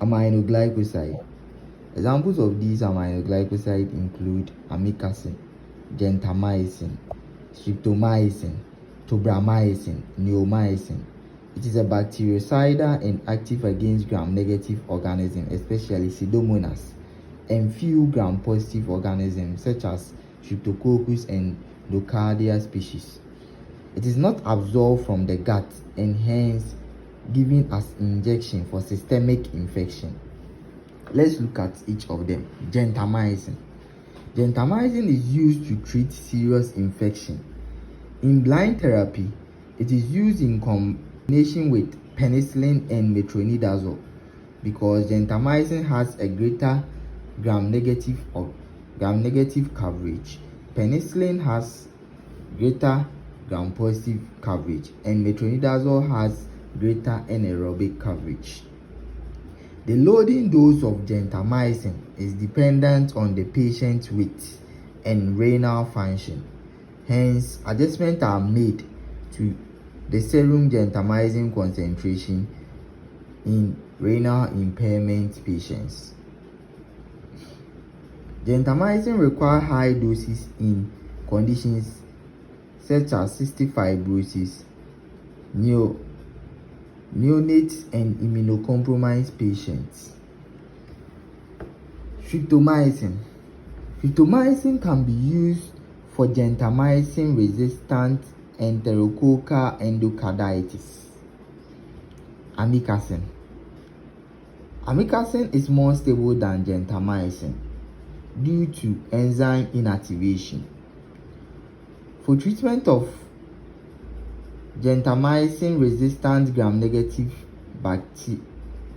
Aminoglycoside. Examples of these aminoglycosides include amikacin, gentamicin, streptomycin, tobramycin, neomycin. It is a bactericidal and active against gram-negative organisms, especially Pseudomonas, and few gram-positive organisms such as Streptococcus and Nocardia species. It is not absorbed from the gut and hence given as injection for systemic infection. Let's look at each of them. Gentamicin. Gentamicin is used to treat serious infection. In blind therapy, it is used in combination with penicillin and metronidazole because gentamicin has a greater gram-negative coverage. Penicillin has greater gram-positive coverage, and metronidazole has greater anaerobic coverage. The loading dose of gentamicin is dependent on the patient's weight and renal function. Hence, adjustments are made to the serum gentamicin concentration in renal impairment patients. Gentamicin requires high doses in conditions such as cystic fibrosis, neonates, and immunocompromised patients. Streptomycin. Streptomycin can be used for gentamicin-resistant enterococcal endocarditis. Amikacin. Amikacin is more stable than gentamicin due to enzyme inactivation. For treatment of gentamicin-resistant gram-negative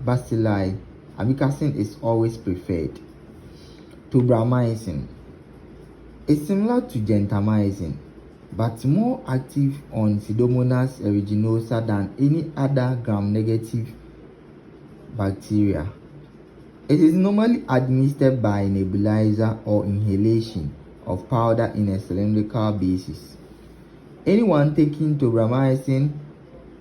bacilli, amikacin is always preferred. Tobramycin is similar to gentamicin but more active on Pseudomonas aeruginosa than any other gram-negative bacteria. It is normally administered by nebulizer or inhalation of powder in a cylindrical basis. Anyone taking tobramycin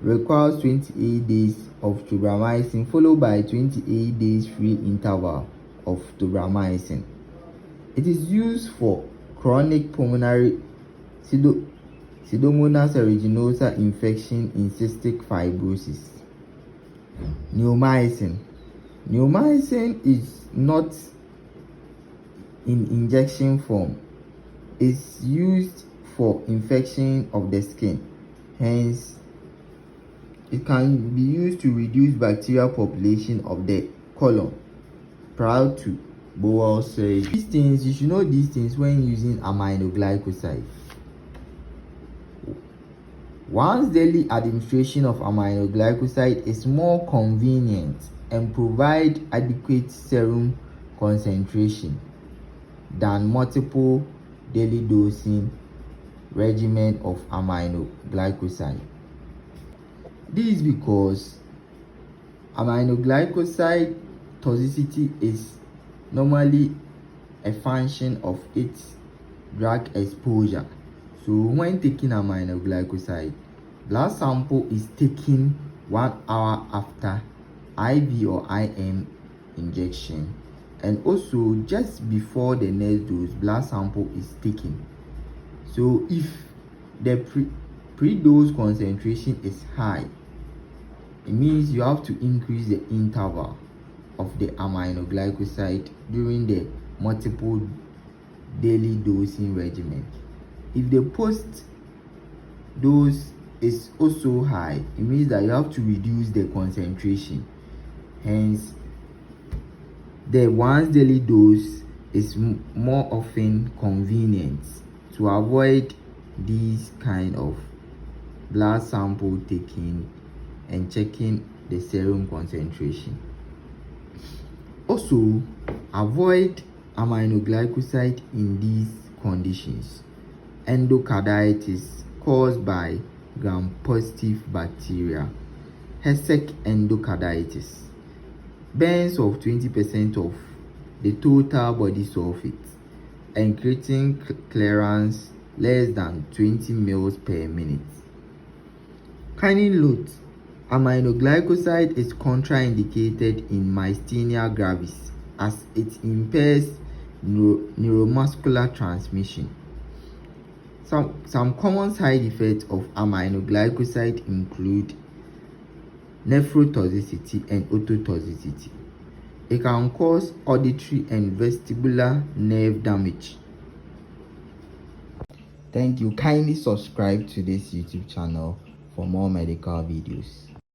requires 28 days of tobramycin followed by 28 days free interval of tobramycin. It is used for chronic pulmonary Pseudomonas aeruginosa infection in cystic fibrosis. Neomycin. Neomycin is not in injection form. It's used for infection of the skin. Hence, it can be used to reduce bacterial population of the colon prior to bowel surgery. These things, you should know these things when using aminoglycoside. Once daily administration of aminoglycoside is more convenient and provide adequate serum concentration than multiple daily dosing regimen of aminoglycoside. This is because aminoglycoside toxicity is normally a function of its drug exposure. So when taking aminoglycoside, blood sample is taken 1 hour after IV or IM injection, and also just before the next dose, blood sample is taken. So if the pre-dose concentration is high, it means you have to increase the interval of the aminoglycoside during the multiple daily dosing regimen. If the post dose is also high, it means that you have to reduce the concentration. Hence, the once daily dose is more often convenient to avoid these kind of blood sample taking and checking the serum concentration. Also, avoid aminoglycoside in these conditions: endocarditis caused by gram-positive bacteria, HESEC endocarditis, burns of 20% of the total body surface, and creatinine clearance less than 20 mL per minute. Kindly note, Aminoglycoside is contraindicated in myasthenia gravis as it impairs neuromuscular transmission. Some common side effects of aminoglycoside include nephrotoxicity and ototoxicity. It can cause auditory and vestibular nerve damage. Thank you. Kindly subscribe to this YouTube channel for more medical videos.